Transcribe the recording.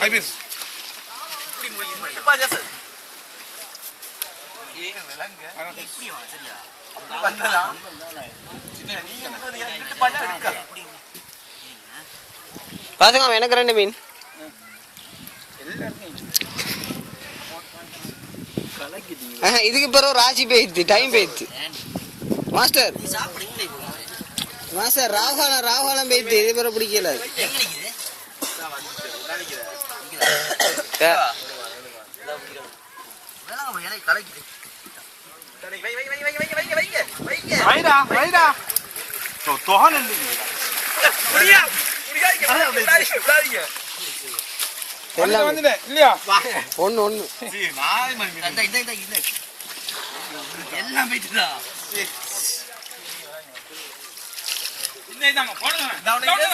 நடக்கு பாத்துங்க எனக்கு 2 மீன் இதுக்கு பிறகு ராசி போயிடுது டைம் போயிடுது மாஸ்டர் மாஸ்டர் ராகுகாலம் போயிடுது இது பிறகு பிடிக்கல ஒண்ணு எல்லாம்